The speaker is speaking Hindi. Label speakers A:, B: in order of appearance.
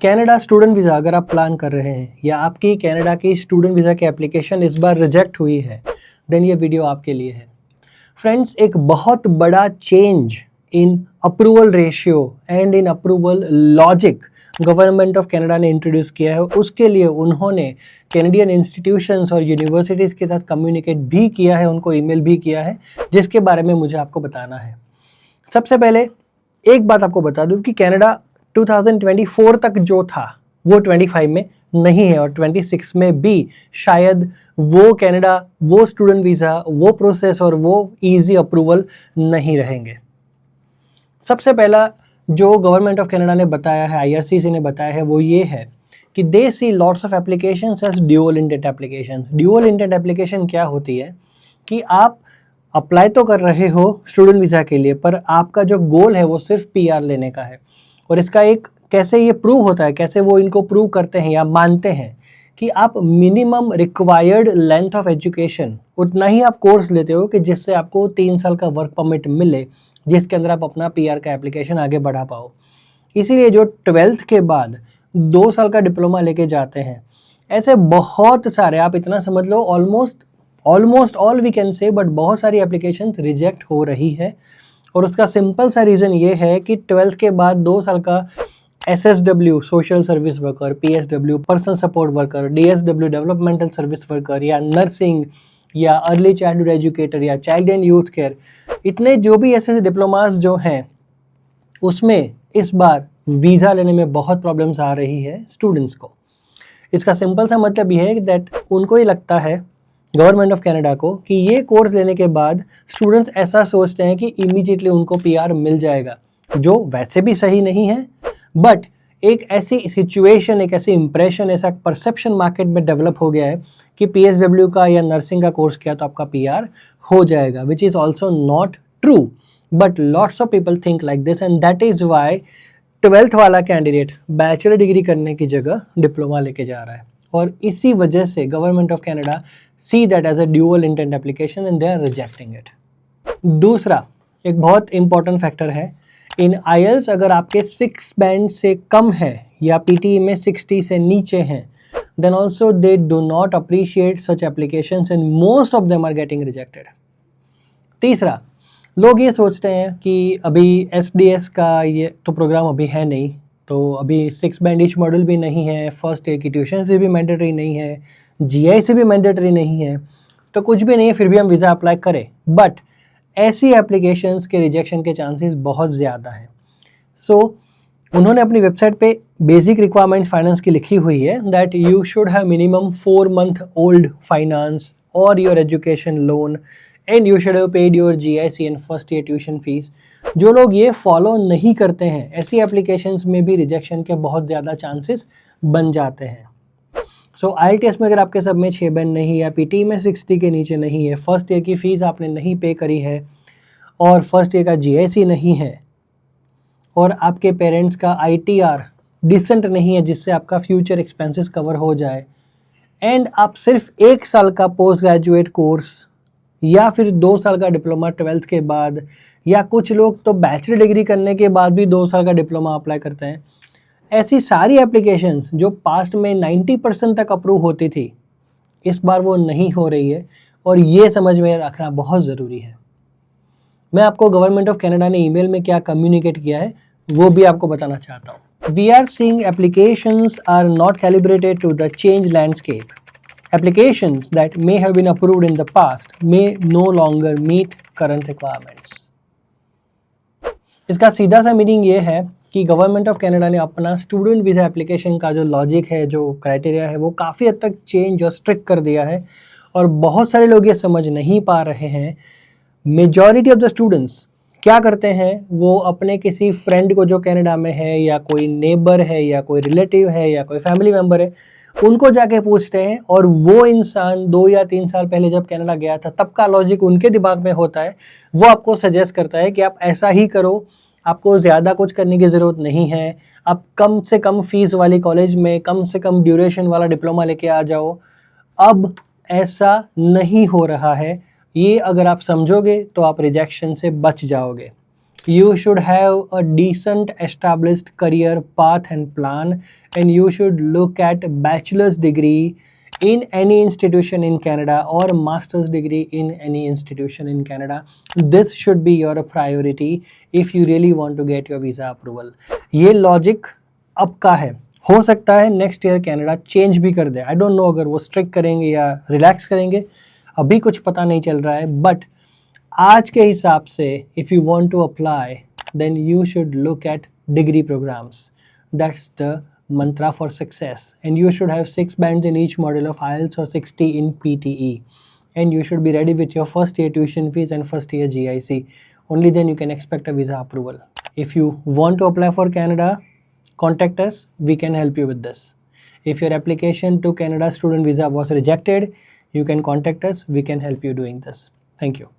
A: कनाडा स्टूडेंट वीज़ा अगर आप प्लान कर रहे हैं या आपकी कनाडा की स्टूडेंट वीज़ा की एप्लीकेशन इस बार रिजेक्ट हुई है, देन ये वीडियो आपके लिए है। फ्रेंड्स, एक बहुत बड़ा change in approval ratio and in approval logic government of Canada ने इंट्रोड्यूस किया है। उसके लिए उन्होंने कैनेडियन इंस्टीट्यूशंस और यूनिवर्सिटीज़ के साथ कम्युनिकेट भी किया है, उनको ईमेल भी किया है, जिसके बारे में मुझे आपको बताना है। सबसे पहले एक बात आपको बता दूं कि कनाडा 2024 तक जो था वो 25 में नहीं है और 26 में भी शायद वो कनाडा, वो स्टूडेंट वीज़ा, वो प्रोसेस और वो इजी अप्रूवल नहीं रहेंगे। सबसे पहला जो गवर्नमेंट ऑफ कनाडा ने बताया है, IRCC ने बताया है, वो ये है कि they see lots of applications as dual intent applications. Dual intent application क्या होती है कि आप अप्लाई तो कर रहे हो स्टूडेंट वीज़ा के लिए, पर आपका जो गोल है वो सिर्फ PR लेने का है। और इसका एक कैसे ये प्रूव होता है, कैसे वो इनको प्रूव करते हैं या मानते हैं कि आप minimum required length of education उतना ही आप कोर्स लेते हो कि जिससे आपको 3 साल का वर्क परमिट मिले, जिसके अंदर आप अपना PR का एप्लीकेशन आगे बढ़ा पाओ। इसीलिए जो 12th के बाद 2 साल का डिप्लोमा लेके जाते हैं, ऐसे बहुत सारे, आप इतना समझ लो almost all we can say, but बहुत सारी एप्लीकेशंस रिजेक्ट हो रही है। और उसका सिंपल सा रीज़न ये है कि 12th के बाद 2 साल का SSW social service worker, PSW personal support worker, DSW developmental service worker या नर्सिंग या अर्ली चाइल्डहुड एजुकेटर या चाइल्ड एंड यूथ केयर, इतने जो भी ऐसे डिप्लोमास जो हैं उसमें इस बार वीज़ा लेने में बहुत प्रॉब्लम्स आ रही है स्टूडेंट्स को। इसका सिंपल सा मतलब ये है दैट उनको ये लगता है, गवर्नमेंट ऑफ कनाडा को, कि ये कोर्स लेने के बाद स्टूडेंट्स ऐसा सोचते हैं कि इमीडिएटली उनको PR मिल जाएगा, जो वैसे भी सही नहीं है। बट एक ऐसी सिचुएशन, एक ऐसी इंप्रेशन, ऐसा परसेप्शन मार्केट में डेवलप हो गया है कि PSW का या नर्सिंग का कोर्स किया तो आपका PR हो जाएगा, which is also not true. But lots of people think like this and that is why 12th वाला कैंडिडेट बैचलर डिग्री करने की जगह डिप्लोमा लेके जा रहा है। और इसी वजह से government of Canada see that as a dual intent application and they are rejecting it. दूसरा एक बहुत इंपॉर्टेंट फैक्टर है, इन IELTS अगर आपके 6 बैंड से कम है या PTE में 60 से नीचे हैं, then also they do not appreciate such applications and most of them are getting rejected. तीसरा, लोग ये सोचते हैं कि अभी SDS का ये तो प्रोग्राम अभी है नहीं, तो अभी 6 बैंड ईच मॉड्यूल भी नहीं है, फर्स्ट ईयर की ट्यूशन से भी मैंडेटरी नहीं है, GI से भी मैंडेटरी नहीं है, तो कुछ भी नहीं है, फिर भी हम वीज़ा अप्लाई करें। बट ऐसी एप्लीकेशंस के रिजेक्शन के चांसेस बहुत ज़्यादा हैं। सो उन्होंने अपनी वेबसाइट पे बेसिक रिक्वायरमेंट्स फाइनेंस की लिखी हुई है that you should have minimum 4 month old finance और your education loan and you should have paid your GIC and first year tuition fees. जो लोग ये फॉलो नहीं करते हैं, ऐसी एप्लीकेशंस में भी रिजेक्शन के बहुत ज़्यादा चांसेस बन जाते हैं। सो IELTS में अगर आपके सब में 6 बैंड नहीं है, PTE में 60 के नीचे नहीं है, फर्स्ट ईयर की फ़ीस आपने नहीं पे करी है और फर्स्ट ईयर का GIC नहीं है और आपके पेरेंट्स का ITR डिसेंट नहीं है जिससे आपका फ्यूचर एक्सपेंसेस कवर हो जाए, एंड आप सिर्फ 1 साल का पोस्ट ग्रेजुएट कोर्स या फिर 2 साल का डिप्लोमा 12th के बाद, या कुछ लोग तो बैचलर डिग्री करने के बाद भी 2 साल का डिप्लोमा अप्लाई करते हैं। ऐसी सारी एप्लीकेशंस जो पास्ट में 90% तक अप्रूव होती थी, इस बार वो नहीं हो रही है और ये समझ में रखना बहुत ज़रूरी है। मैं आपको गवर्नमेंट ऑफ कनाडा ने ईमेल में क्या कम्युनिकेट किया है वो भी आपको बताना चाहता हूँ। We are seeing applications are not calibrated to the change landscape. Applications that may have been approved in the past may no longer meet current requirements. इसका सीधा सा मीनिंग ये है कि गवर्नमेंट ऑफ कनाडा ने अपना स्टूडेंट वीज़ा एप्लीकेशन का जो लॉजिक है, जो क्राइटेरिया है, वो काफ़ी हद तक चेंज और स्ट्रिक्ट कर दिया है और बहुत सारे लोग ये समझ नहीं पा रहे हैं। मेजॉरिटी ऑफ द स्टूडेंट्स क्या करते हैं, वो अपने किसी फ्रेंड को जो कनाडा में है या कोई नेबर है या कोई रिलेटिव है या कोई फैमिली मेम्बर है, उनको जाके पूछते हैं और वो इंसान 2 या 3 साल पहले जब कनाडा गया था तब का लॉजिक उनके दिमाग में होता है। वो आपको सजेस्ट करता है कि आप ऐसा ही करो, आपको ज़्यादा कुछ करने की ज़रूरत नहीं है, आप कम से कम फीस वाली कॉलेज में कम से कम ड्यूरेशन वाला डिप्लोमा लेके आ जाओ। अब ऐसा नहीं हो रहा है। ये अगर आप समझोगे तो आप रिजेक्शन से बच जाओगे। You should have a decent established career path and plan, and you should look at bachelor's degree in any institution in Canada or a master's degree in any institution in Canada. This should be your priority if you really want to get your visa approval. ये logic अब का है, हो सकता है नेक्स्ट ईयर कनाडा चेंज भी कर दे. आई डोंट नो अगर वो स्ट्रिक्ट करेंगे या रिलैक्स करेंगे, अभी कुछ पता नहीं चल रहा है. बट आज के हिसाब से if you want to apply then you should look at degree programs. That's the mantra for success, and you should have 6 bands in each module of IELTS or 60 in PTE, and you should be ready with your first year tuition fees and first year GIC. Only then you can expect a visa approval. If you want to apply for Canada, contact us, we can help you with this. If your application to Canada student visa was rejected, you can contact us, we can help you doing this. Thank you.